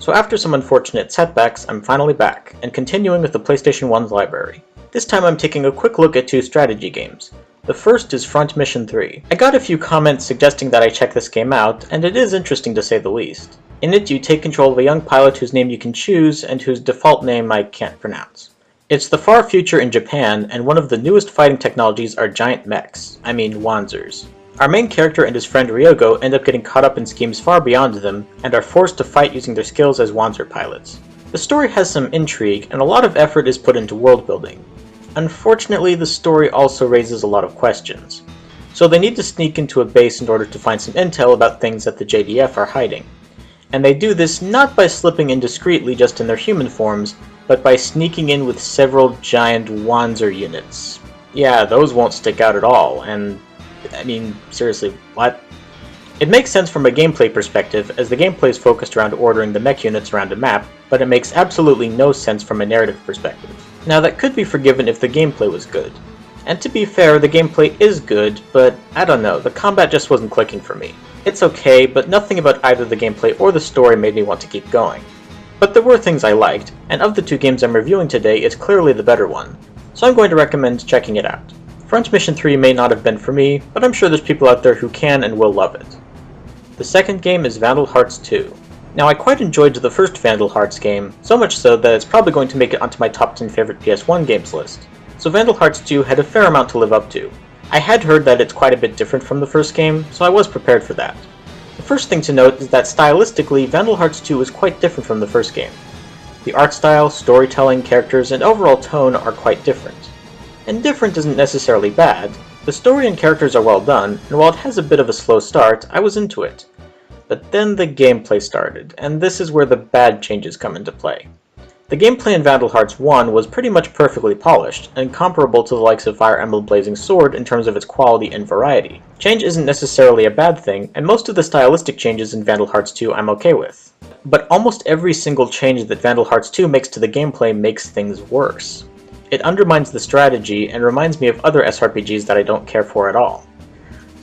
So after some unfortunate setbacks, I'm finally back, and continuing with the PlayStation 1's library. This time I'm taking a quick look at two strategy games. The first is Front Mission 3. I got a few comments suggesting that I check this game out, and it is interesting to say the least. In it, you take control of a young pilot whose name you can choose, and whose default name I can't pronounce. It's the far future in Japan, and one of the newest fighting technologies are giant mechs, Wanzers. Our main character and his friend Ryogo end up getting caught up in schemes far beyond them, and are forced to fight using their skills as Wanzer pilots. The story has some intrigue, and a lot of effort is put into world building. Unfortunately, the story also raises a lot of questions. So they need to sneak into a base in order to find some intel about things that the JDF are hiding. And they do this not by slipping in discreetly just in their human forms, but by sneaking in with several giant Wanzer units. Yeah, those won't stick out at all, and seriously, what? It makes sense from a gameplay perspective, as the gameplay is focused around ordering the mech units around a map, but it makes absolutely no sense from a narrative perspective. Now that could be forgiven if the gameplay was good. And to be fair, the gameplay is good, but I don't know, the combat just wasn't clicking for me. It's okay, but nothing about either the gameplay or the story made me want to keep going. But there were things I liked, and of the two games I'm reviewing today, it's clearly the better one, so I'm going to recommend checking it out. Front Mission 3 may not have been for me, but I'm sure there's people out there who can and will love it. The second game is Vandal Hearts 2. Now I quite enjoyed the first Vandal Hearts game, so much so that it's probably going to make it onto my top 10 favorite PS1 games list. So Vandal Hearts 2 had a fair amount to live up to. I had heard that it's quite a bit different from the first game, so I was prepared for that. The first thing to note is that stylistically, Vandal Hearts 2 is quite different from the first game. The art style, storytelling, characters, and overall tone are quite different. And different isn't necessarily bad. The story and characters are well done, and while it has a bit of a slow start, I was into it. But then the gameplay started, and this is where the bad changes come into play. The gameplay in Vandal Hearts 1 was pretty much perfectly polished, and comparable to the likes of Fire Emblem Blazing Sword in terms of its quality and variety. Change isn't necessarily a bad thing, and most of the stylistic changes in Vandal Hearts 2 I'm okay with. But almost every single change that Vandal Hearts 2 makes to the gameplay makes things worse. It undermines the strategy and reminds me of other SRPGs that I don't care for at all.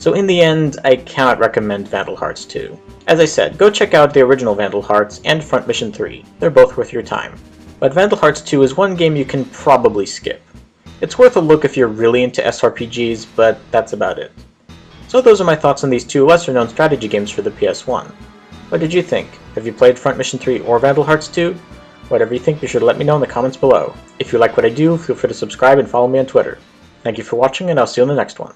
So in the end, I cannot recommend Vandal Hearts 2. As I said, go check out the original Vandal Hearts and Front Mission 3. They're both worth your time. But Vandal Hearts 2 is one game you can probably skip. It's worth a look if you're really into SRPGs, but that's about it. So those are my thoughts on these two lesser-known strategy games for the PS1. What did you think? Have you played Front Mission 3 or Vandal Hearts 2? Whatever you think, be sure to let me know in the comments below. If you like what I do, feel free to subscribe and follow me on Twitter. Thank you for watching, and I'll see you in the next one.